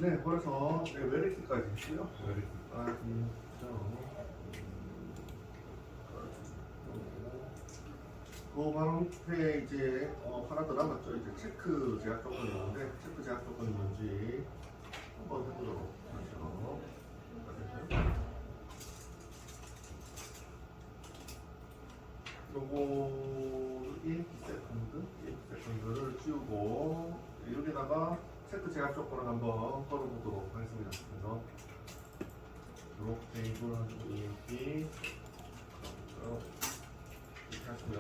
네, 그래서 네, 외래기까지 있고요. 외래기까지 있죠. 그 바로 밑에 이제 하나 더 남았죠. 이제 체크 제약 조건이 있는데 체크 제약 조건이 뭔지 한번 해보도록 하죠. 요거 1세컨드를 씌우고 여기다가 체크 제약 조건을 한번 걸어보도록 하겠습니다. 그래서 이렇게 이걸 EMP 이렇게 하시고요.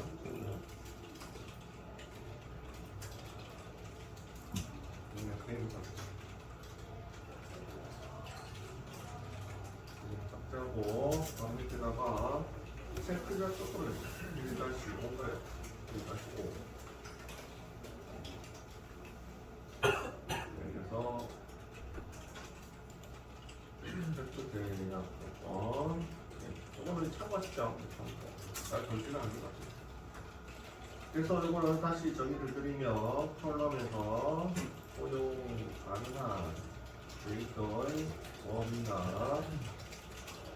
딱 짜고 바로 밑에다가 체크 제약 조건을 1-5가요. 1-5 그래서 체크 제약 조건 이거는 참고하시죠. 잘 걸지는 않는 것 같아요. 그래서 이거는 다시 정의를 드리면 컬럼에서 포용 가능한 데이터의 범위나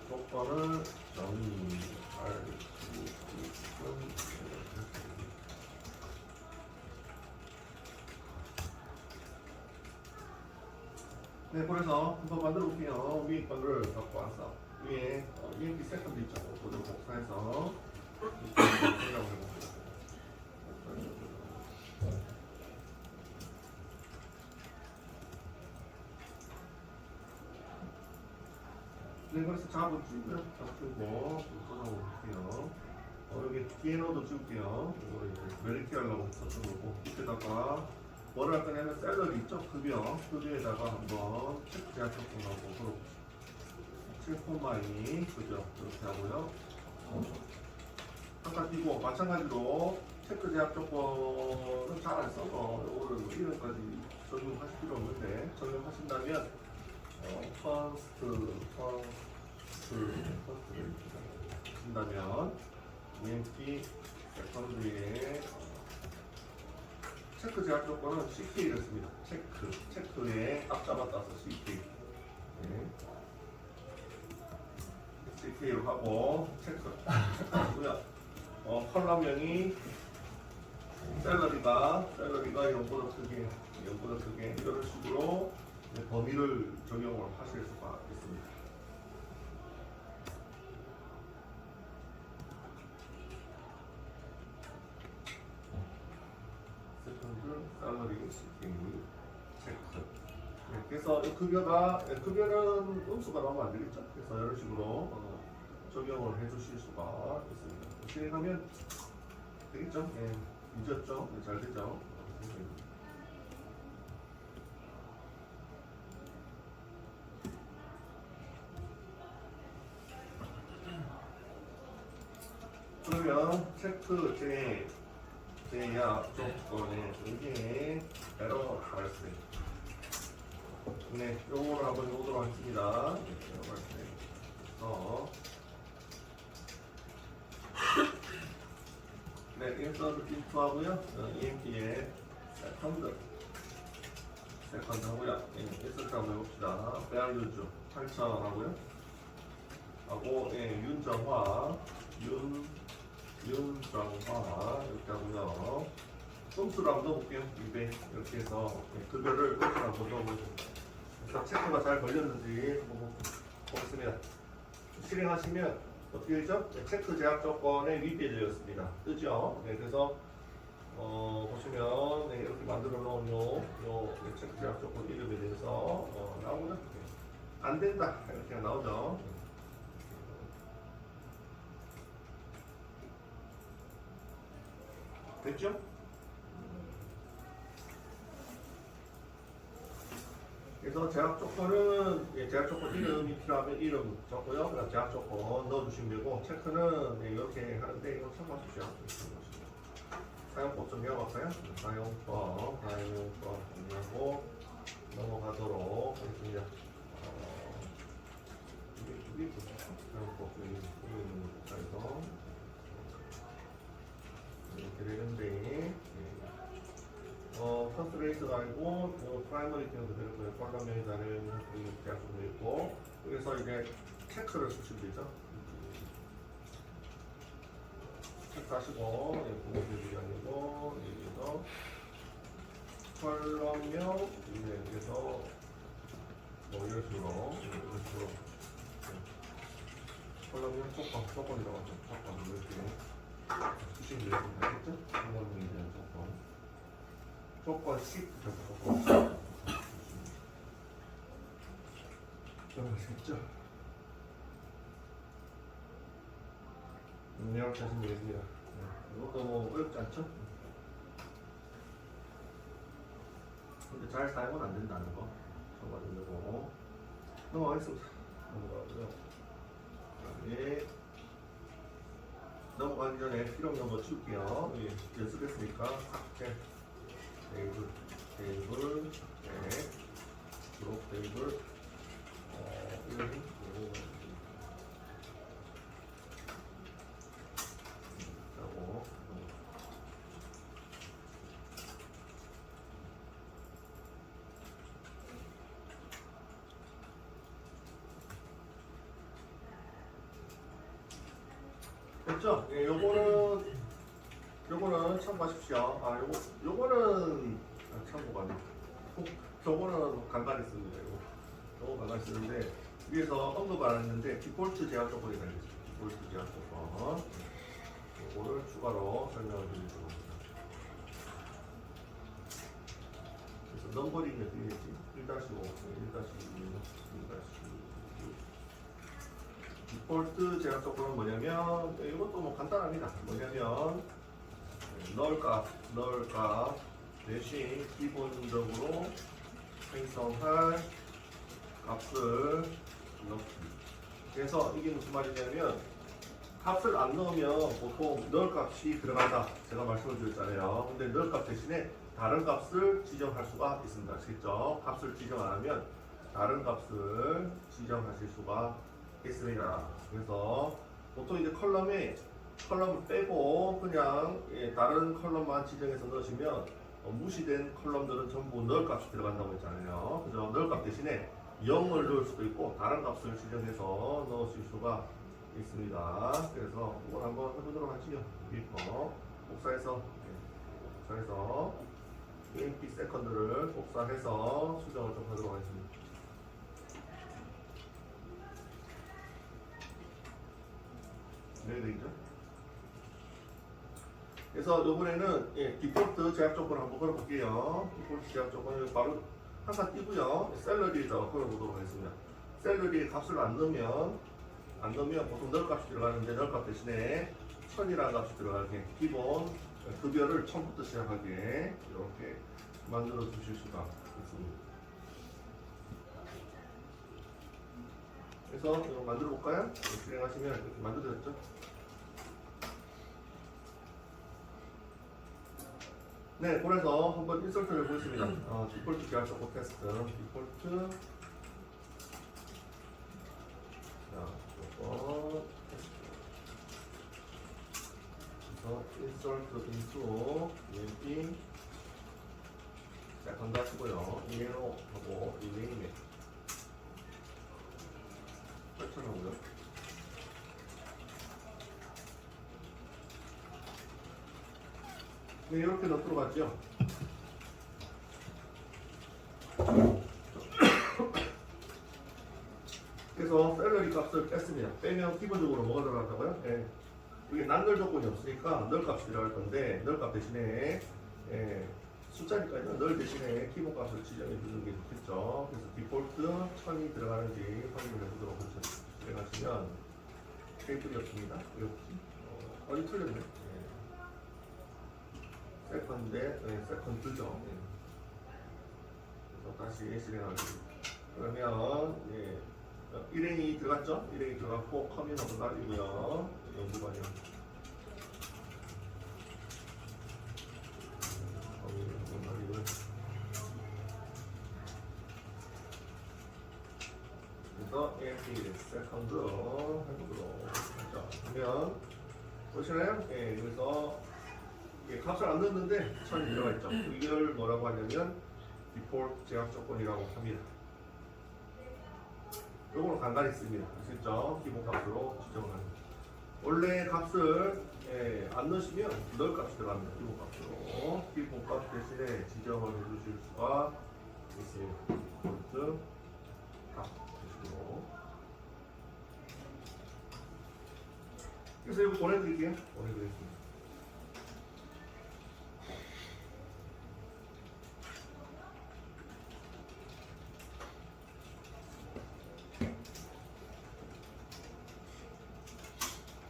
조건을 정의할 수 있음. 네, 그래서 한번 만들어 볼게요. 위에 거를 갖고 와서 위에 EMP 세컨드 있죠. 그걸 복사해서 생각을 해볼게요. 네, 그래서 잡아주고요. 잡고 꽂아볼게요. 여기 DNO도 찍을게요. 이거를 이제 메리키 하려고 써주고 밑에다가 뭐를 할 거냐면 샐러리 있죠? 급여에다가 한번 체크 제약 조건하고 체크포마이 그죠? 이렇게 하고요. 아까 띄고 마찬가지로 체크 제약 조건은 잘 안 써서 이거를 이름까지 적용하실 필요 없는데 적용하신다면 퍼스트를 하신다면 EMP 세컨드에 체크 제약 조건은 CK를 씁니다. 체크에 앞잡아 따서 CK. 네. CK로 하고 체크 하고요. 컬럼명이 샐러리가 연보다 크게 이런 식으로 범위를 적용을 하실 수가 있습니다. 세컨드 샐러리 CK 체크. 네, 그래서 급여는 음수가 나오면 안 되겠죠. 그래서 이런 식으로 적용을 해주실 수가 있습니다. 실행하면 되겠죠. 예, 잊었죠. 네, 잘 되죠. 그러면 체크 제약 조건의 중에 에러 발생. 네, 요거를 한번 해보도록 하겠습니다. 에러 발생. 네, 인서트 인투하고요. EMP에 세컨드 하고요. 인서트 한번 해봅시다. 배알류즈 8,000 하고요. 하고 윤정화 이렇게 하고요. 꼼수를 한번 넣어볼게요. 200 이렇게 해서 급여를 꼼수를 한번 넣어보죠. 그래서 체크가 잘 걸렸는지 한번 보겠습니다. 실행하시면 어떻게 되죠? 체크 제약 조건에 위배되었습니다. 뜨죠? 네, 그래서 보시면 이렇게 만들어 놓은 요 체크 제약 조건 이름에 대해서 나오고요. 안 된다 이렇게 나오죠. 됐죠? 그래서 제약 조건은 제약 조건 이름이 필요하면 이름 적고요. 그다음 제약 조건 넣어주시면 되고 체크는 이렇게 하는데 이거 참고하십시오. 사용법 좀 배워볼까요? 사용법 정리하고 넘어가도록 하겠습니다. 이게 사용법 여기 이렇게 되는데 퍼스트 레이스가 아니고 프라이머리 키는 그대로 콜럼명이 다른 계약서도 있고 여기서 이제 체크를 쓰시면 되죠. 체크하시고 공식이 아니고 여기서 컬럼명 여기서 뭐 이런 식으로 컬럼명 조건이라고 하죠. 조건 이렇게 쓰시면 되겠습니다. 알겠죠? 컬럼명에 대한 조건 C 조건 아시겠죠? 이렇게 하시면 되겠습니다. 이것도 뭐 어렵지 않죠? 근데 잘 사용은 안 된다는 거 참고하시면 되고 넘어가겠습니다. 넘어가고요. 그다음에 넘어가기 전에 필요 없는 거 치울게요. 연습했으니까 삭제 테이블 네, 드롭 테이블 이런 하고 됐죠? 예, 요거는 참고하십시오. 요거는 참고가 아니고 저거는 간단히 씁니다. 요거 간단히 쓰는데 위에서 언급 안 했는데 디폴트 제한 조건이 달려있어요. 디폴트 제한 조건 요거를 추가로 설명을 드리도록 합니다. 그래서 넘버링이 어떻게 되지? 1-5, 1-2, 디폴트 제한 조건은 뭐냐면 이것도 뭐 간단합니다. 뭐냐면 null 값 대신 기본적으로 생성할 값을 넣기. 그래서 이게 무슨 말이냐면 값을 안 넣으면 보통 null 값이 들어간다. 제가 말씀을 드렸잖아요. 근데 null 값 대신에 다른 값을 지정할 수가 있습니다. 아시겠죠? 값을 지정 안 하면 다른 값을 지정하실 수가 있습니다. 그래서 보통 이제 컬럼을 빼고 그냥 다른 컬럼만 지정해서 넣으시면 무시된 컬럼들은 전부 null 값이 들어간다고 했잖아요. 그죠? null 값 대신에 0을 넣을 수도 있고 다른 값을 지정해서 넣으실 수가 있습니다. 그래서 이걸 한번 해보도록 하지요. 복사해서 EMP 세컨드를 복사해서 수정을 좀 하도록 하겠습니다. 네, 되죠? 그래서 이번에는 디폴트 제약 조건을 한번 걸어볼게요. 디폴트 제약 조건을 바로 항상 띄고요. 샐러리에서 걸어보도록 하겠습니다. 샐러리에 값을 안 넣으면 보통 null 값이 들어가는데 null 값 대신에 1000이라는 값이 들어가게 기본 급여를 1000부터 시작하게 이렇게 만들어 주실 수가 있습니다. 그래서 이거 만들어 볼까요? 실행하시면 이렇게 만들어졌죠? 네, 그래서 한번 인설트를 해보겠습니다. 디폴트 계약 조건 테스트 디폴트 자, 조건 그래서 insert into EMP 세컨드 하시고요. 이해로 하고 리네임에 설정하고요. 네, 이렇게 넣도록 하죠. 그래서 샐러리 값을 뺐습니다. 빼면 기본적으로 뭐가 들어간다고요? 네. 이게 난널 조건이 없으니까 널 값이 들어갈 건데 널 값 대신에 숫자니까요. 널 대신에 기본 값을 지정해 주는 게 좋겠죠. 그래서 디폴트 1000이 들어가는지 확인을 해보도록 하죠. 들어가시면 테이블이 없습니다. 어디 틀렸네. 세컨드죠. 그래서 다시 실행하겠습니다. 그러면 일행이 들어갔죠? 일행이 들어갔고 커밋하고 날리고요. 연구반이요. 커밋하고 날리고요. 그래서 AMP 세컨드 해보도록 하죠. 그러면 보시나요? 그래서 값을 안 넣었는데 1000이 들어가 있죠. 이걸 뭐라고 하냐면 디폴트 제약 조건이라고 합니다. 요거는 간단히 씁니다. 아시겠죠? 기본값으로 지정을 합니다. 원래 값을 안 넣으시면 넣을 값이 들어갑니다. 기본값으로. 기본값 대신에 지정을 해주실 수가 있습니다. 디폴트 값 식으로. 그래서 이거 보내드릴게요. 보내드리겠습니다.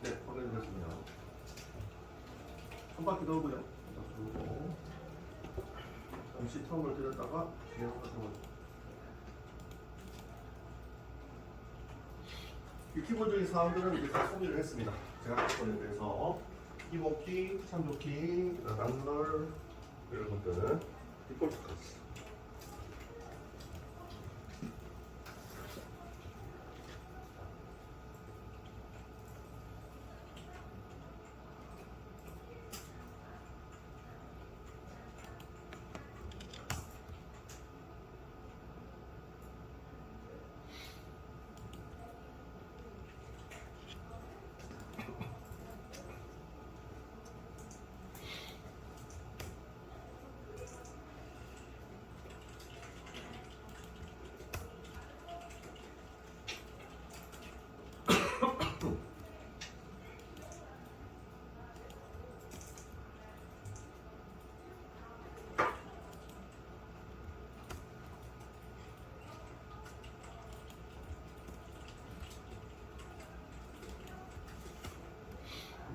네, 보내드렸습니다. 한 바퀴 돌고요. 그리고 잠시 텀을 들였다가 진행하도록 하겠습니다. 이 기본적인 사항들은 이제 다 소개를 했습니다. 제가 조건에 대해서 기본키, 참조키, 낭널 이런 것들은 디폴트까지.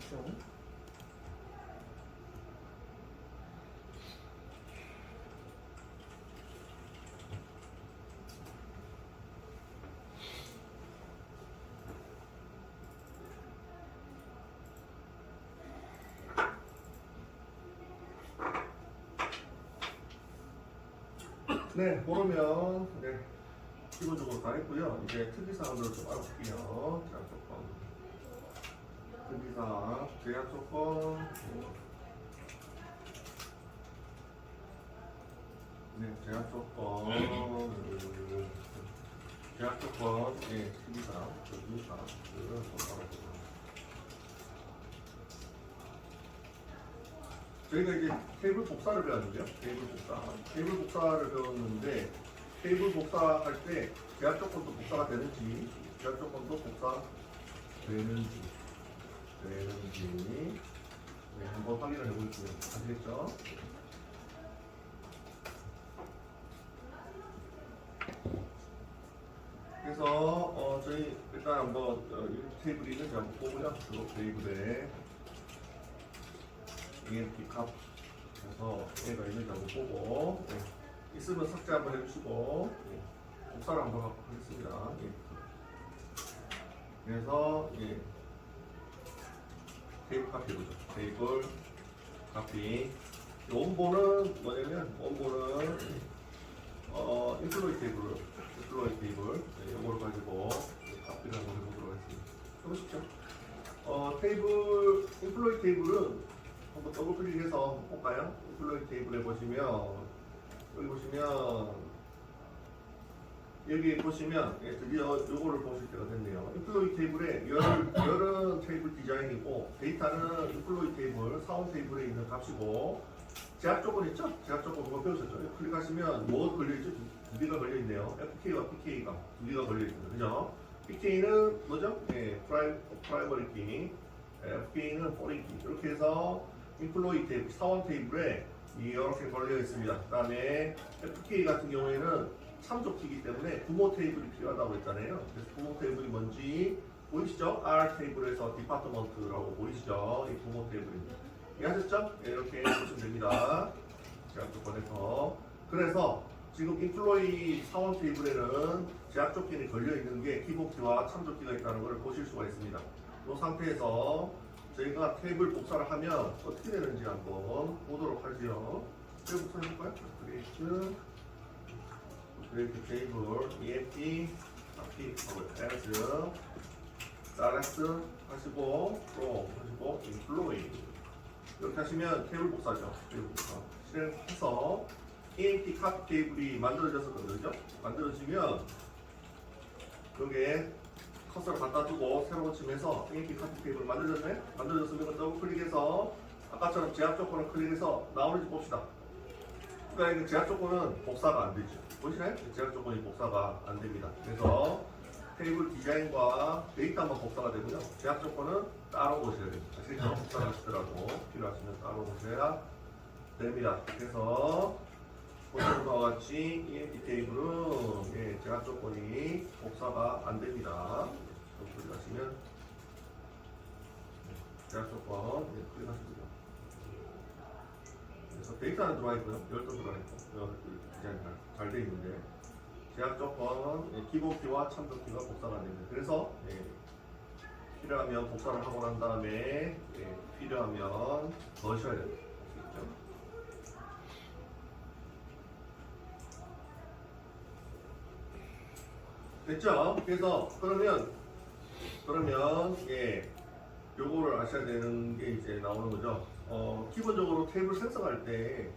그렇죠? 네, 그러면 네, 기본적으로 다 했고요. 이제 특이사항들을 좀 알아볼게요. 제약 조건, 특이사항, 제약 조건, 네, 제약 조건, 제약 조건, 네, 특이사항, 특이사항들을 좀 알아보고. 저희가 이제 테이블 복사를 배웠는데요. 테이블 복사를 배웠는데 테이블 복사할 때 제약 조건도 복사가 되는지, 제약 조건도 복사되는지, 네, 한번 확인을 해보겠습니다. 아시겠죠? 그래서 저희 일단 한번 이 테이블이 있는지 한번 보고요. 그 테이블에 EMP 값 그래서 얘가 있는지 한번 보고 네. 있으면 삭제 한번 해주시고 네. 복사를 한번 하겠습니다. 네. 그래서 테이블 카피 보죠. 테이블 카피 원본은 뭐냐면 원본은 인플로이 테이블 네, 이걸 가지고 카피를 한번 해보도록 하겠습니다. 해보시죠. 테이블 인플로이 테이블은 한번 더블 클릭해서 볼까요? 인플로이 테이블에 보시면 여기 보시면 여기 보시면 드디어 요거를 보실 때가 됐네요. 인플로이 테이블에 열은 테이블 디자인이고 데이터는 인플로이 테이블 사원 테이블에 있는 값이고 제약 조건 있죠? 제약 조건 그거 배우셨죠? 클릭하시면 뭐 걸려있죠? 두 개가 걸려있네요. FK와 PK가 두 개가 걸려있습니다. 그죠? PK는 뭐죠? 프라이머리 키, FK는 포린 키. 이렇게 해서 인플로이 테이블, 사원 테이블에 이렇게 걸려 있습니다. 그 다음에 FK 같은 경우에는 참조키이기 때문에 부모 테이블이 필요하다고 했잖아요. 그래서 부모 테이블이 뭔지 보이시죠? R 테이블에서 디파트먼트라고 보이시죠? 이 부모 테이블입니다. 이해하셨죠? 이렇게 보시면 됩니다. 제약 조건에서. 그래서 지금 인플로이 사원 테이블에는 제약 조건이 걸려 있는 게 기본키와 참조키가 있다는 걸 보실 수가 있습니다. 이 상태에서 저희가 테이블 복사를 하면 어떻게 되는지 한번 보도록 하죠. 테이블 복사 해볼까요? create 테이블 EMP copy as select 하시고 from 하시고 employee 이렇게 하시면 테이블 복사죠. 테이블 복사 실행해서 EMP 카피 테이블이 만들어졌었거든요. 만들어지면 여기에 커서를 갖다 두고 새로 치면서 EMP 카피 테이블 만들어졌네? 만들어졌으면 이거 더블 클릭해서 아까처럼 제약 조건을 클릭해서 나오는지 봅시다. 그러니까 제약 조건은 복사가 안 되죠. 보시나요? 제약 조건이 복사가 안 됩니다. 그래서 테이블 디자인과 데이터만 복사가 되고요. 제약 조건은 따로 보셔야 됩니다. 실제로 복사하시더라도 필요하시면 따로 보셔야 됩니다. 그래서 보시는 바와 같이 EMP 테이블은 제약 조건이 복사가 안 됩니다. 클릭하시면 제약 조건 클릭하시고요. 그래서 데이터는 들어와 있고요. 열도 들어와 있고 디자인 잘 되어 있는데 제약 조건 기본키와 참조키가 복사가 안 됩니다. 그래서 필요하면 복사를 하고 난 다음에 필요하면 넣으셔야 됩니다. 됐죠? 그래서 그러면 요거를 아셔야 되는 게 이제 나오는 거죠. 기본적으로 테이블 생성할 때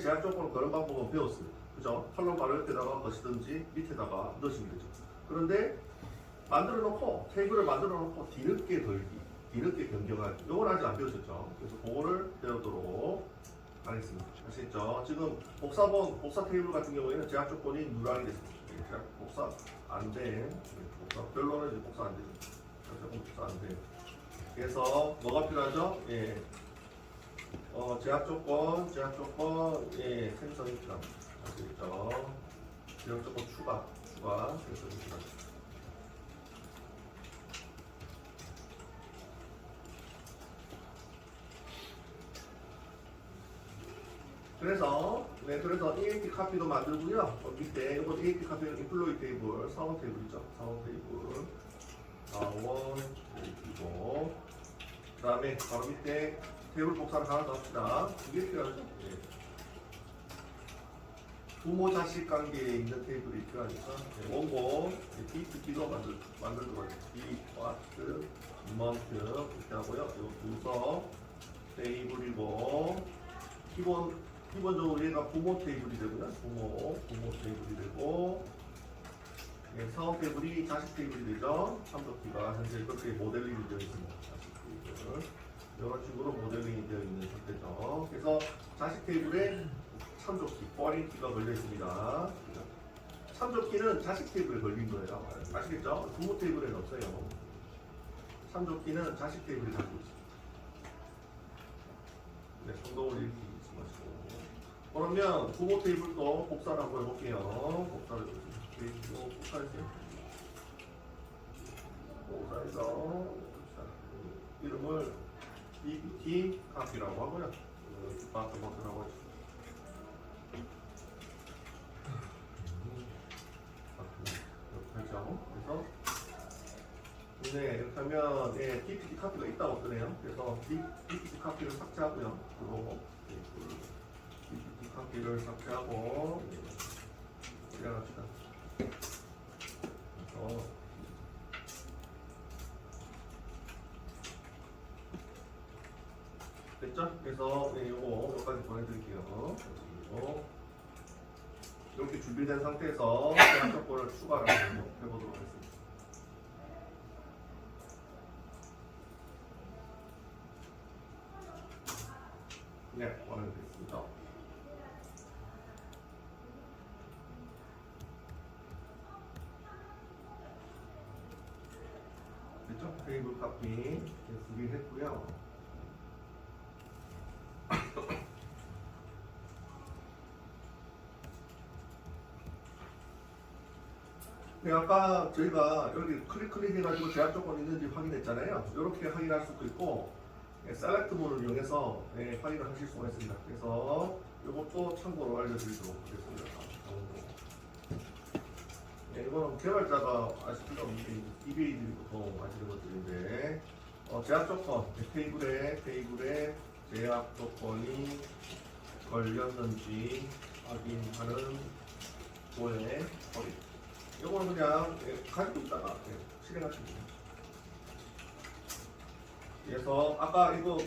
제약 조건을 거는 방법은 배웠습니다. 그죠? 컬럼 바로 옆에다가 거시든지 밑에다가 넣으시면 되죠. 그런데 테이블을 만들어 놓고 뒤늦게 걸기, 뒤늦게 변경하기, 요걸 아직 안 배우셨죠? 그래서 그거를 배우도록 하겠습니다. 아시겠죠? 지금 복사 테이블 같은 경우에는 제약 조건이 누락이 됐습니다. 제약 복사 안 돼. 별로는 이제 복사 안 되죠. 조금 복사 안 돼요. 그래서 뭐가 필요하죠? 제약 조건, 생성이 필요합니다. 아시겠죠? 제약 조건 추가, 생성이 필요합니다. 그래서 EMP 카피도 만들고요. 밑에 이거 EMP 카피는 인플로이 테이블, 사원 테이블이죠. 사원 테이블이고, 그 다음에 바로 밑에 테이블 복사를 하나 더 합시다. 이게 필요하죠? 부모 자식 관계에 있는 테이블이 필요하니까 원고 B2B도 만들도록 하죠. B, what, month 이렇게 하고요. 이거 부서 테이블이고 기본적으로 얘가 부모 테이블이 되고요. 부모 테이블이 되고 사원 테이블이 자식 테이블이 되죠. 참조키가 현재 그렇게 모델링이 되어 있습니다. 자식 테이블 이런 식으로 모델링이 되어 있는 상태죠. 그래서 자식 테이블에 참조키, 포인트가 걸려 있습니다. 참조키는 자식 테이블에 걸린 거예요. 아시겠죠? 부모 테이블에는 없어요. 참조키는 자식 테이블에 가지고 있습니다. 네, 성동을 이렇게 말씀하시고. 그러면 부모 테이블도 복사를 한번 해볼게요. 복사해서 이름을 EBT 카피라고 하고요. 바트 버튼이라고 하죠. 그래서 이렇게 하면 PPT 카피가 있다고 뜨네요. 그래서 PPT 카피를 삭제하고요. 그리고 PPT 카피를 삭제하고 실행합시다. 그래서 됐죠? 그래서 요거 여기까지 보내드릴게요. 이렇게 준비된 상태에서 제한 조건을 추가를 해보도록 하겠습니다. 네, 완료됐습니다. 됐죠? 테이블 카피 준비했고요. 아까 저희가 여기 클릭해가지고 제약 조건 있는지 확인했잖아요. 이렇게 확인할 수도 있고, 셀렉트 문을 이용해서 확인을 하실 수가 있습니다. 그래서 이것도 참고로 알려드리도록 하겠습니다. 이거는 개발자가 아실 필요 없는 DBA들이 보통 아시는 것들인데, 제약 조건, 테이블에 제약 조건이 걸렸는지 확인하는 도의 허리. 이거는 그냥 가지고 있다가 실행하시면 됩니다. 그래서 아까 이거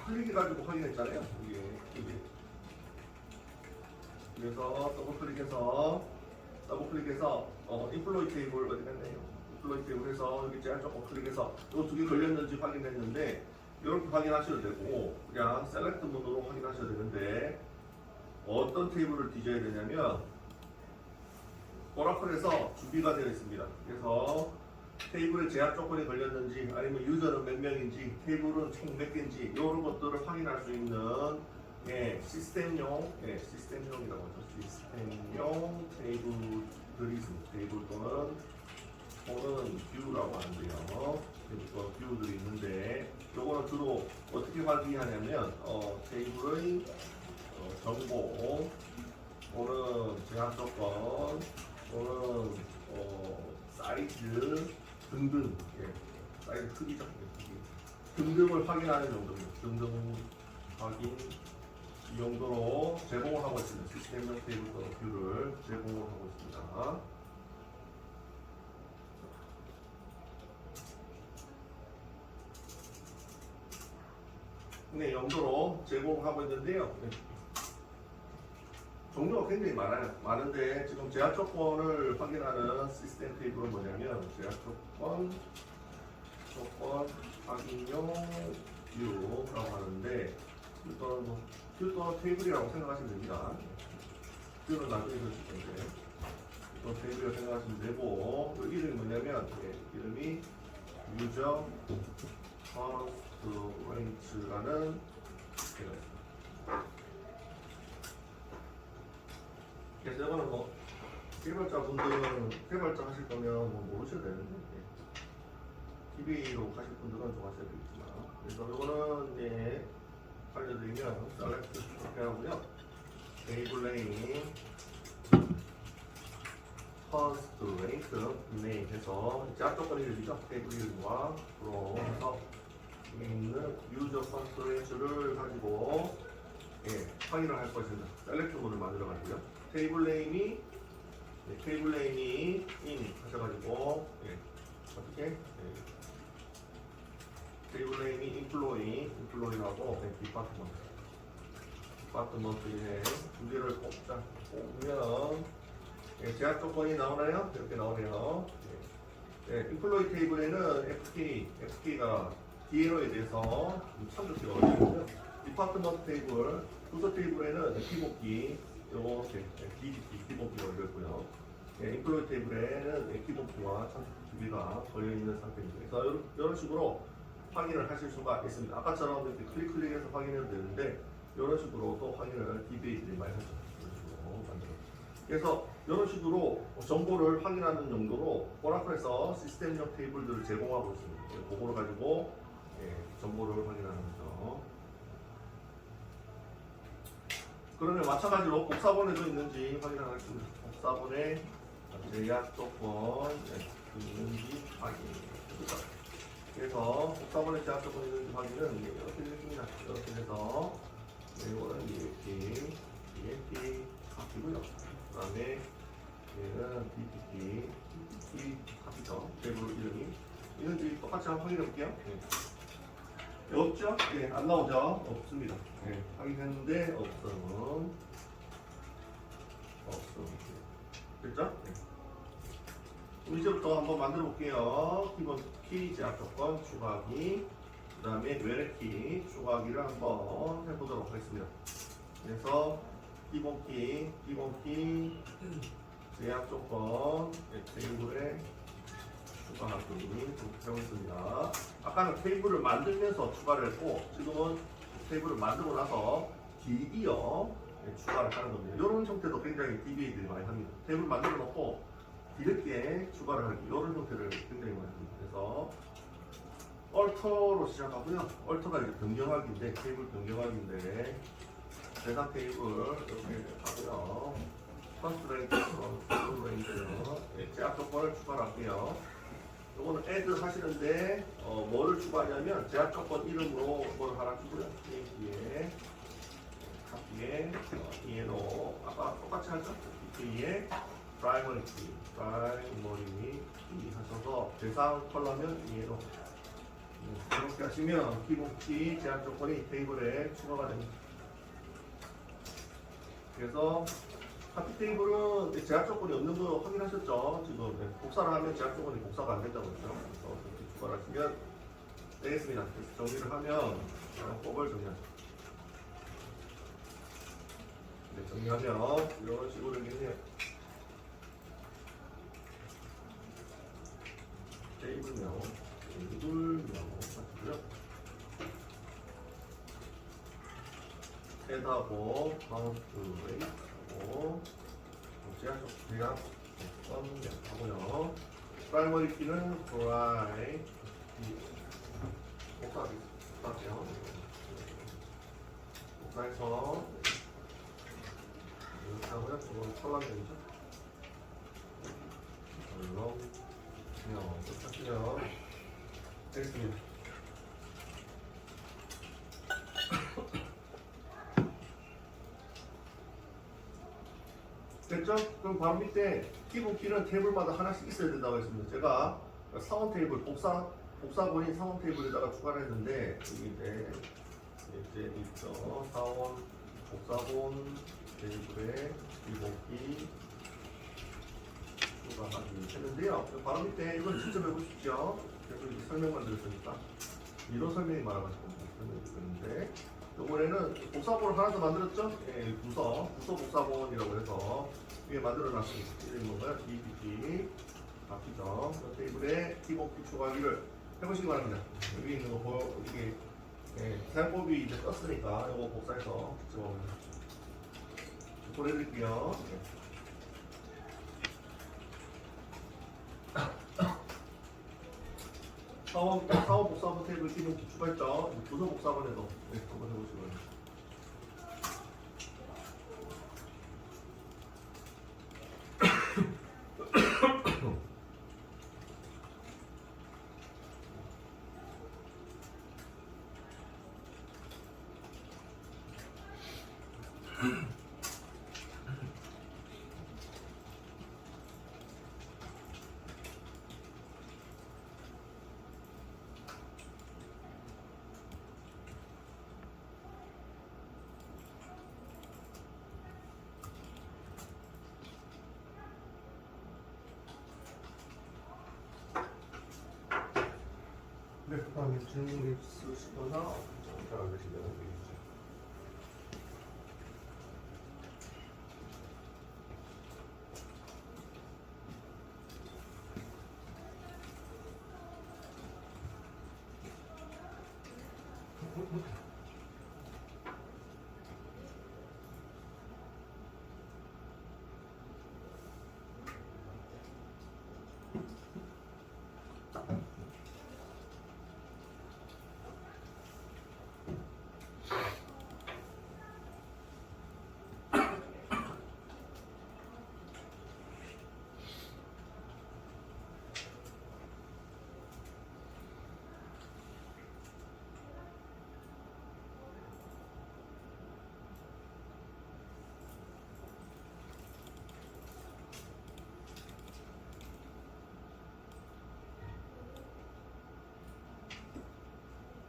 클릭해가지고 확인했잖아요. 이게 그래서 더블 클릭해서 인플로이 테이블 어디 갔나요? 인플로이 테이블에서 여기 제한 조건 클릭해서 이 두 개 걸렸는지 확인했는데 이렇게 확인하셔도 되고 그냥 셀렉트 모드로 확인하셔도 되는데 어떤 테이블을 뒤져야 되냐면 오라클에서 준비가 되어 있습니다. 그래서 테이블에 제한 조건이 걸렸는지 아니면 유저는 몇 명인지 테이블은 총 몇 개인지 이런 것들을 확인할 수 있는 시스템용이라고 하죠. 시스템용 테이블들이 있습니다. 테이블 또는 뷰라고 하는데요. 뷰들이 있는데 요거는 주로 어떻게 확인하냐면 테이블의 정보 또는 제한 조건 또는 사이즈 등등 사이즈 크기죠. 등등을 확인하는 용도입니다. 등등 확인 이 용도로 제공을 하고 있습니다. 시스템용 테이블 또는 뷰를 제공을 하고 있습니다. 네, 용도로 제공하고 있는데요. 종류가 굉장히 많은데 지금 제한 조건을 확인하는 시스템 테이블은 뭐냐면 제한 조건 확인용 뷰라고 하는데 뷰 또는 테이블이라고 생각하시면 됩니다. 뷰는 나중에 보실 건데 또 테이블이라고 생각하시면 되고 그 이름이 뭐냐면 이름이 유저 렌츠라는 개가 있습니다. 그래서 이거는 개발자분들은 개발자 하실 거면 모르셔도 되는데 DB로 가실 분들은 좀 하셔야 되겠지만 그래서 이거는 알려드리면 셀렉트 이렇게 하고요. 테이블 네임 퍼스트 랭크 네임 해서 제한 조건 이름이죠. 테이블 이름과 그래서 있는 유저 퍼스트 랭크를 가지고 확인을 할 것입니다. 셀렉트 문을 만들어 가지고요. 테이블 네임이 in 하셔가지고 어떻게 테이블 네임이 인플로이라고 디파트먼트에 두 개를 뽑으면 제한 조건이 나오나요? 이렇게 나오네요. 인플로이 테이블에는 FK가 DNO에 대해서 참조기가 어려워요. 디파트먼트 테이블, 부서 테이블에는 기본기 이렇게 기본기가 걸려있고요. 인플로이 테이블에는 기본기와 참조기 두 개가 걸려있는 상태입니다. 그래서 이런 식으로 확인을 하실 수가 있습니다. 아까처럼 이렇게 클릭해서 확인해도 되는데 이런 식으로 또 확인을 DBA들이 많이 하죠. 이런 식으로 만들어. 그래서 이런 식으로 정보를 확인하는 용도로 오라클에서 시스템용 테이블들을 제공하고 있습니다. 그거를 가지고 정보를 확인하는 거죠. 그러면 마찬가지로 복사본에도 있는지 확인하겠습니다. 복사본에 제약 조건 있는지 확인입니다. 그래서 복사본에 제약 조건 있는지 확인은 이렇게 되겠습니다. 이렇게 해서 이거는 EMP 카피고요. 그 다음에 얘는 DPT 카피죠. 테이블 이름이 있는지 똑같이 한번 확인해 볼게요. 없죠? 안 나오죠? 없습니다. 확인했는데 없음. 됐죠? 그럼 이제부터 한번 만들어 볼게요. 기본 키 제약 조건 추가하기, 그 다음에 외래키 추가하기를 한번 해보도록 하겠습니다. 그래서 기본 키 제약 조건 테이블에 추가하기 이렇게 하고 있습니다. 아까는 테이블을 만들면서 추가를 했고 지금은 테이블을 만들고 나서 뒤이어 추가를 하는 겁니다. 이런 형태도 굉장히 DBA들이 많이 합니다. 테이블 만들어 놓고 뒤늦게 추가를 하기 이런 형태를 굉장히 많이 합니다. 그래서 얼터로 시작하고요. 얼터가 이제 변경하기인데 테이블 변경하기인데 대상 테이블 이렇게 하고요. 퍼스트 랭크, 세컨드 랭크 제약 조건을 추가를 할게요. 이거는 add 하시는데 뭐를 추가하냐면 제약 조건 이름으로 뭘 하나 주고요. 뒤에 카피에 ENO 아까 똑같이 하죠. 뒤에 primary key 하셔서 대상 컬러면 ENO 이렇게 하시면 기본키 제한 조건이 테이블에 추가가 됩니다. 그래서 카피 테이블은 제약 조건이 없는 거 확인하셨죠? 지금 복사를 하면 제약 조건이 복사가 안 된다고 했죠. 그래서 이렇게 추가를 하시면 되겠습니다. 그래서 정리를 하면 법을 정리하죠. 네, 정리하면 이런 식으로 되겠네요. 테이블명, 같고요. 헤드하고 마우스웨이하고 제약 하고요. 프라이머리 키는 프라이 복사할게요. 복사해서 이렇게 하고요. 이건 컬러명이죠. 컬러명 하시면 되겠습니다. 됐죠? 그럼 바로 밑에 기본키는 테이블마다 하나씩 있어야 된다고 했습니다. 제가 사원 테이블, 복사본인 사원 테이블에다가 추가를 했는데 여기 이제 있죠. 사원, 복사본 테이블에 기본키 추가하기 했는데요. 바로 밑에 이건 직접 해보십시오. 그래서 이제 설명만 드렸으니까 이런 설명이 많아가지고 설명드렸는데 이번에는 복사본을 하나 더 만들었죠? 예, 부서 복사본이라고 해서 위에 만들어놨습니다. 이름이 뭔가요? DPT 바뀌죠. 테이블에 기본키 추가하기를 해보시기 바랍니다. 여기 있는 거 보여, 이게 사용법이 이제 떴으니까 이거 복사해서 직접 보내드릴게요. 사원 복사본 테이블 기본키 추가했죠? 부서 복사본에도 한번 해보시기 바랍니다. 네, 그다음에 질문 있으시거나 잘 계시면 얘기해주세요.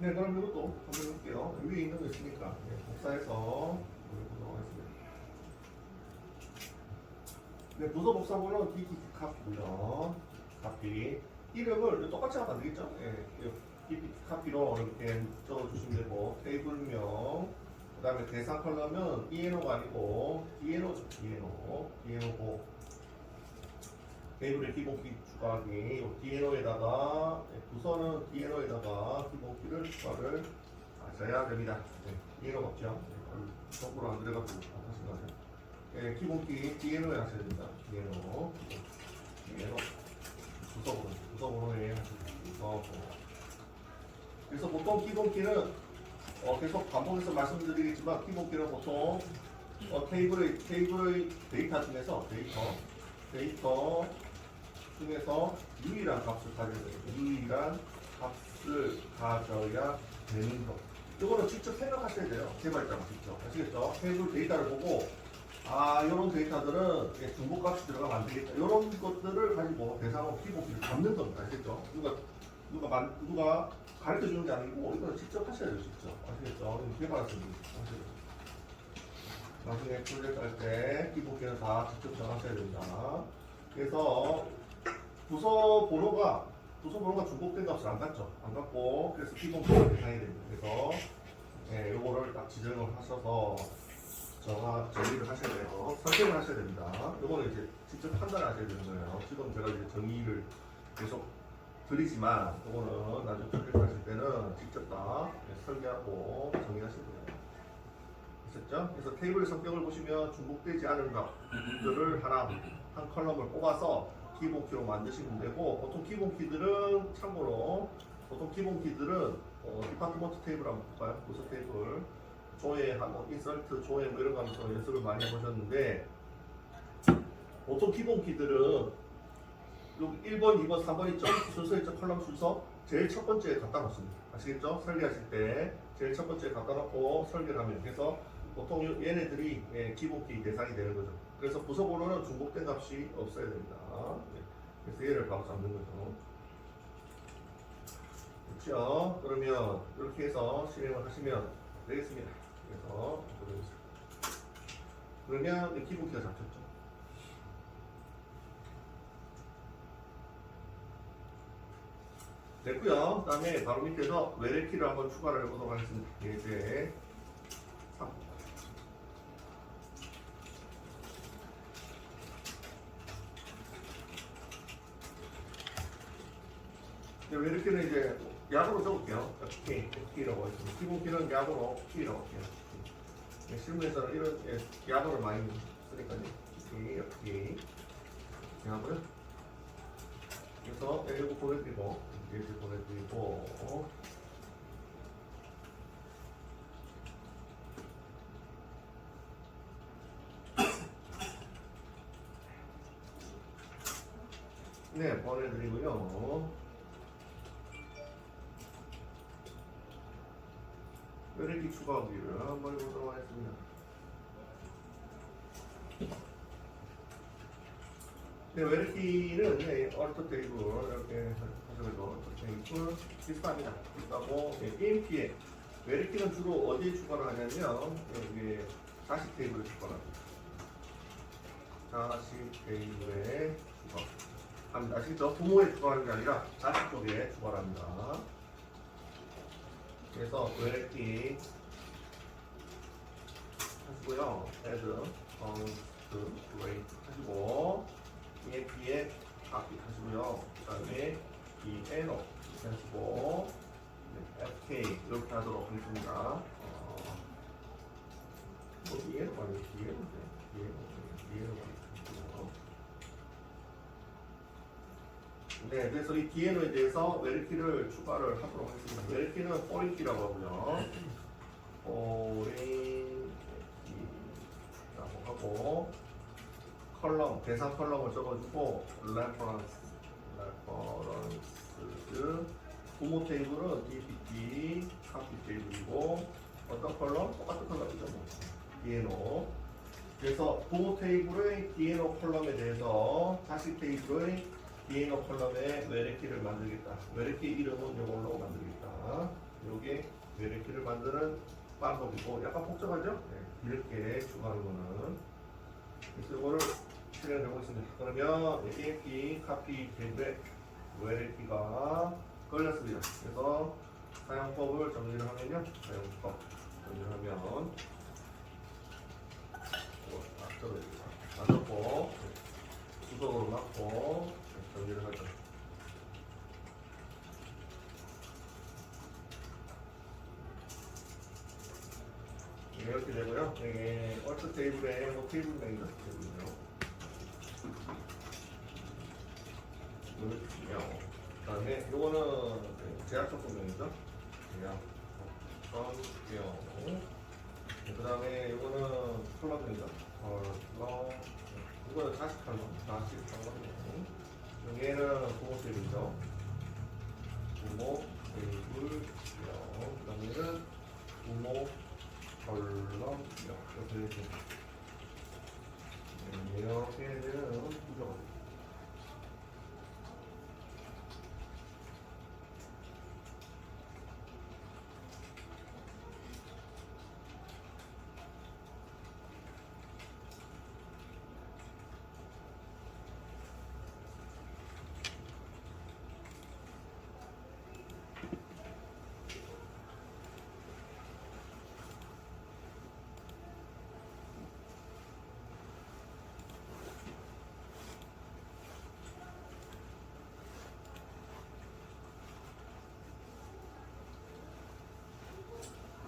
네, 그럼 이것도 한번 해볼게요. 위에 있는 거 있으니까 복사해서 보도록 하겠습니다. 네, 부서 복사본은 DT 카피고요. 카피 이름을 똑같이 하면 안 되겠죠? DT 카피로 이렇게 적어주시면 되고 테이블명 그 다음에 대상 컬러면 ENO가 아니고 DNO죠. DNO고 테이블에 기본키 추가하기 DNO에다가 부서는 DNO에다가 기본키를 추가를 하셔야 됩니다. DNO가 없죠. 거꾸로 안 들어가고 하신 거죠. 기본키 DNO에 하셔야 됩니다. DNO 부서번호에 하셔야 됩니다. 그래서 보통 기본키는 계속 반복해서 말씀드리겠지만 기본키는 보통 테이블의 데이터 중에서 데이터 중에서 유일한 값을 가져야 돼요. 유일한 값을 가져야 되는 것. 이거는 직접 생각하셔야 돼요. 개발자가 직접. 아시겠죠? 테이블 데이터를 보고 이런 데이터들은 중복값이 들어가면 안 되겠다. 이런 것들을 가지고 대상으로 기본키를 잡는 겁니다. 아시겠죠? 누가 가르쳐 주는 게 아니고 이거는 직접 하셔야 돼요. 직접. 아시겠죠? 개발하시는 분이 하셔야 돼요. 나중에 프로젝트 할 때 기본기는 다 직접 정하셔야 됩니다. 그래서 부서 번호가 중복된 값을 안 갖죠. 안 갖고 그래서 기본기가 대상이 됩니다. 그래서 예, 요거를 딱 지정을 하셔서 정의를 하셔야 돼요. 설정을 하셔야 됩니다. 요거는 이제 직접 판단하셔야 되는 거예요. 지금 제가 이제 정의를 계속 드리지만 요거는 나중에 프로젝트 하실 때는 직접 다 설계하고 정의하시면 돼요. 됐죠? 그래서 테이블의 성격을 보시면 중복되지 않은 값들을 한 컬럼을 뽑아서 기본키로 만드시면 되고, 보통 기본키들은 참고로 디파트먼트 테이블 한번 볼까요? 부서 테이블 조회하고 인설트, 조회 뭐 이런 거 하면서 연습을 많이 해보셨는데, 보통 기본키들은 여기 1번, 2번, 3번 있죠? 순서 있죠? 컬럼 순서 제일 첫 번째에 갖다 놓습니다. 아시겠죠? 설계하실 때 제일 첫 번째에 갖다 놓고 설계를 하면, 그래서 보통 얘네들이 기본키 대상이 되는 거죠. 그래서 부서 번호는 중복된 값이 없어야 됩니다. 그래서 얘를 바로 잡는 거죠. 그렇죠? 그러면 이렇게 해서 실행을 하시면 되겠습니다. 그래서 그러면 기본키가 잡혔죠. 됐고요. 그 다음에 바로 밑에서 외래키를 한번 추가를 해보도록 하겠습니다. 예제 3. 외래키는 이제 약으로 적을게요. K라고 하겠습니다. 기본키는 약으로 K라고 할게요. 실무에서는 이런 약으로 많이 쓰니까요. K 하고요. 그래서 이거 보내드리고 예제 보내드리고 네 보내드리고요. 외래키 추가하기를 한번 해보도록 하겠습니다. 네, 외래키는 얼터 테이블 이렇게 하셔가지고 얼터 테이블 비슷합니다. 비슷하고 EMP에 외래키는 주로 어디에 추가를 하냐면 여기 자식 테이블에 추가를 합니다. 자식 테이블에 추가합니다. 아시겠죠? 부모에 추가하는 게 아니라 자식 쪽에 추가를 합니다. 그래서 외래키 하시고요. add rate 하시고 EMP에 copy 하시고요. 그 다음에 DNO 하시고 FK 이렇게 하도록 하겠습니다. DNO가 아니고 DNO가 네, 그래서 이 DNO에 대해서 외래키를 추가를 하도록 하겠습니다. 외래키는 foreign키라고 하고요. foreign키라고 하고 컬럼, 대상 컬럼을 적어주고 reference 부모 테이블은 DPT, copy 테이블이고 어떤 컬럼? 똑같은 컬럼이죠. DNO 그래서 부모 테이블의 DNO 컬럼에 대해서 자식 테이블의 DNO 컬럼에 외래키를 만들겠다. 외래키 이름은 이걸로 만들겠다. 요게 외래키를 만드는 방법이고 약간 복잡하죠? 네, 이렇게 추가하는 거는 그래서 이거를 실행해 보겠습니다. 그러면 EMP 카피 테이블에 외래키가 걸렸습니다. 그래서 사용법을 정리를 하면요. 사용법 정리를 하면 맞았고 수동으로 맞고 정리를 하죠. 이렇게 되고요. 이게 얼트 테이블에 테이블 명이 이렇게 되고요. 그 다음에 요거는 제약 조건명이죠. 제약 조건명. 그 다음에 요거는 컬럼명이죠. 이거는 40컬럼. 40컬럼. 얘는 부모 테이블이죠. 부모 테이블. 그 다음에 얘는 부모 컬럼. 이렇게 되는 구조가 됩니다.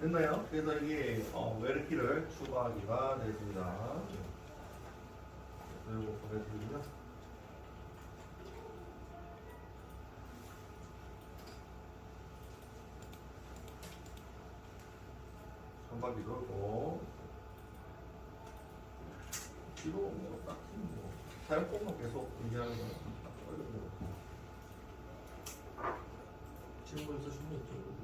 됐나요? 그래서 여기 웨르키를 추가하기가 되겠습니다. 그리고 보내드리고요. 한바퀴 돌고 뒤로 뭐 딱히 뭐 사용법만 계속 얘기하는 건 어려운 질문 있으시면 여쭤보시고.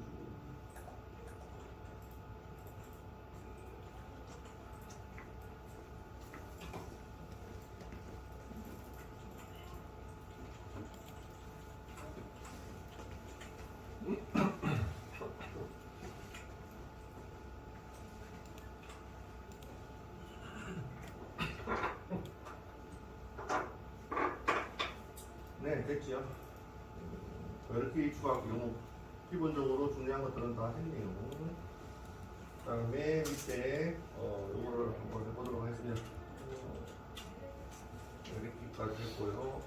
네, 됐지요. 이렇게 추가하고 뭐 기본적으로 중요한 것들은 다 했네요. 그 다음에 밑에 요거를 한번 해보도록 하겠습니다. 이렇게까지 했고요.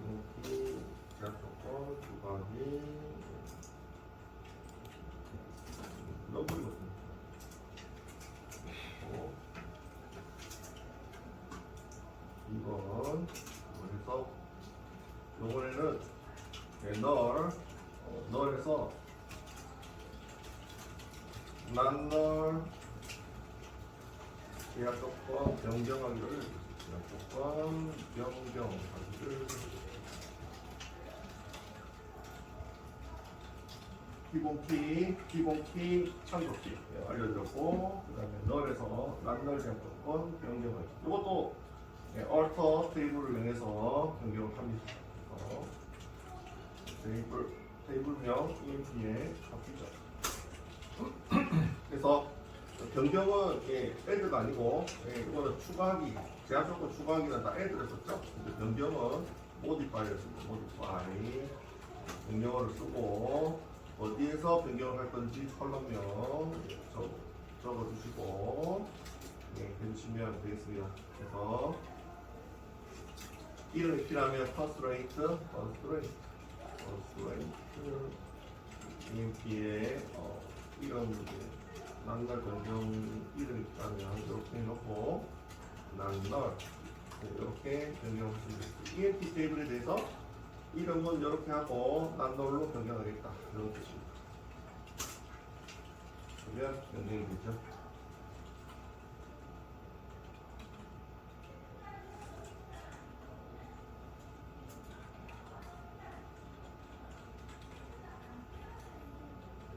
이렇게 제약 조건 추가하기 넣어버리거든요. 2번 그래서 요번에는 널에서 난널 계약 조건 변경하기를 계약 조건 변경하기를 기본키 참조키 알려드렸고 그 다음에 널에서 난널 계약 조건 변경하기 이것도 얼터 테이블을 이용해서 변경을 합니다. 테이블명 EMP에 바뀌죠. 그래서 변경은 add가 아니고 이거는 추가하기, 제한 조건 추가하기는 다 add를 썼죠. 근데 변경은 modify를 쓰고 modify 명령어를 쓰고 어디에서 변경을 할 건지 컬럼명 적어주시고 해주시면 되겠습니다. 그래서 이름이 필요하면 constraint EMP에 이름 난날 변경 이름이 필요하면 이렇게 해놓고 난날 이렇게 변경하시면 됩니다. EMP 테이블에 대해서 이름은 이렇게 하고 난널로 변경하겠다 이런 뜻입니다. 그러면 변경이 되죠.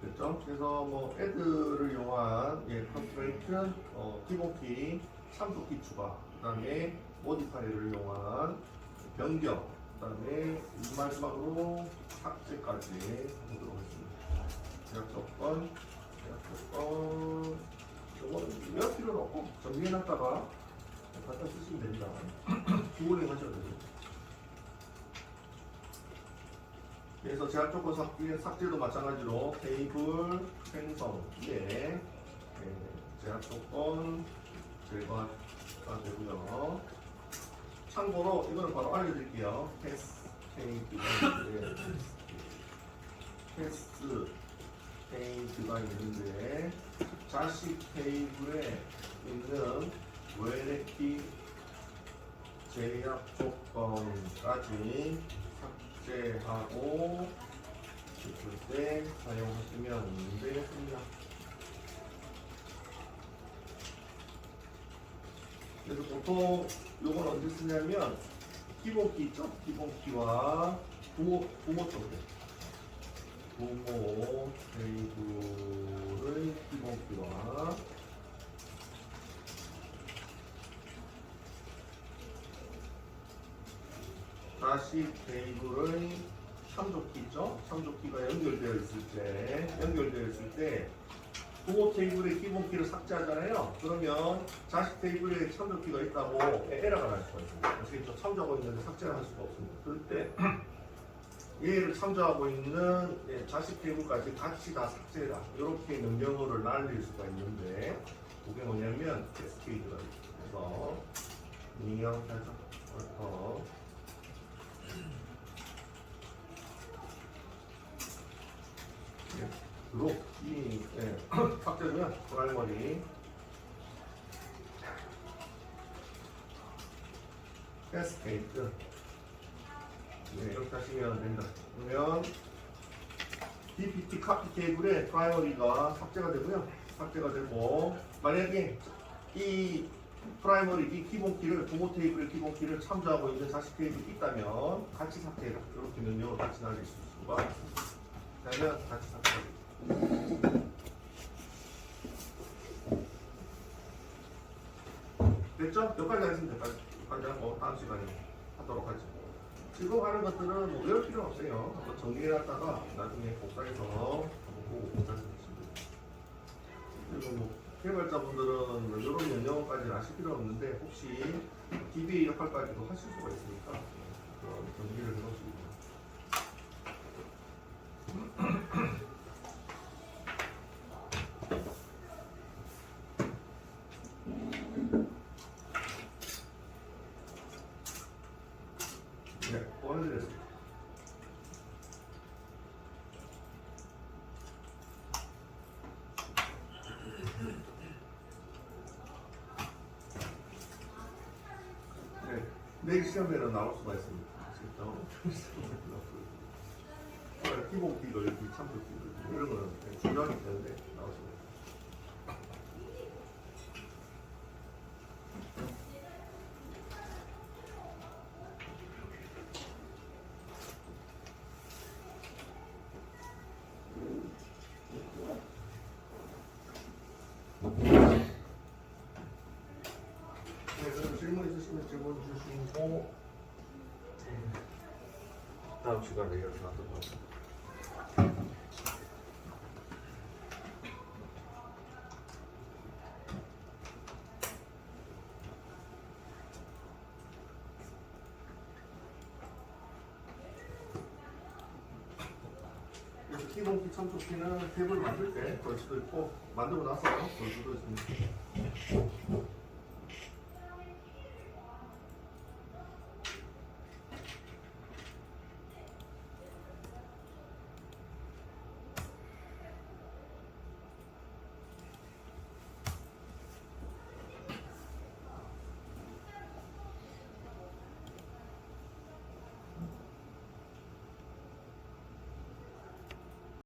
됐죠? 그래서 뭐 add를 이용한 constraint, 기본키, 참조키 추가, 그 다음에 modify를 이용한 변경, 그 다음에 마지막으로 삭제까지 해보도록 하겠습니다. 제약 조건, 이건 외울 필요는 없고 정리해놨다가 갖다 쓰시면 됩니다. 구글링 하셔도 되죠. 그래서 제약 조건 삭제도 마찬가지로 테이블 생성에 제약 조건 제거가 되고요. 참고로 이거는 바로 알려드릴게요. 패스 페이지가 있는데 자식 테이블에 있는 외래키 제약 조건까지 삭제하고 싶을 때 사용하시면 되겠습니다. 그래서 보통 요건 언제 쓰냐면 기본키 있죠? 기본키와 부모 쪽에 부모 테이블의 기본키와 다시 테이블의 참조키 있죠? 참조키가 연결되어 있을 때 부모 테이블의 기본키를 삭제하잖아요. 그러면 자식 테이블에 참조키가 있다고 에러가 날 수가 있습니다. 그래서 참조하고 있는데 삭제를 할 수가 없습니다. 그럴 때 얘를 참조하고 있는 자식 테이블까지 같이 다 삭제해라. 이렇게 명령어를 날릴 수가 있는데 그게 뭐냐면 캐스케이드가 있죠. 그래서 인형하죠. 드롭 이 삭제면 프라이머리 캐스케이트 이렇게 하시면 됩니다. 그러면 DPT 카피 케이블에 프라이머리가 삭제가 되고요. 삭제가 되고 만약에 이 프라이머리 이 기본키를 부모 테이블의 기본키를 참조하고 있는 자식 테이블이 있다면 같이 삭제해라. 이렇게 명령을 같이 날릴 수가 있습니다. 그러면 같이 삭제합니다. 됐죠? 여기까지 하시면 될까요? 여기까지 하고 다음 시간에 하도록 하죠. 지금 하는 것들은 뭐 외울 필요 없어요. 한번 정리해놨다가 나중에 복사해서 한번 보고 복사해주시면 됩니다. 그리고 뭐 개발자분들은 뭐 이런 명령어까지는 아실 필요 없는데 혹시 DBA 역할까지도 하실 수가 있으니까 정리를 해놓으시고 네, 보내드렸습니다. 네, 내일 시험에는 나올 수가 있습니다. 기본기도 이렇게 참조기도 이런 거는 중요하기 때문에 나올 수가 있습니다. 네, 그럼 질문 있으시면 질문 주시고 다음 시간에 이어서 하도록 하겠습니다. 기본기 참조키는 탭을 만들 때 걸 수도 있고 만들고 나서 걸 수도 있습니다.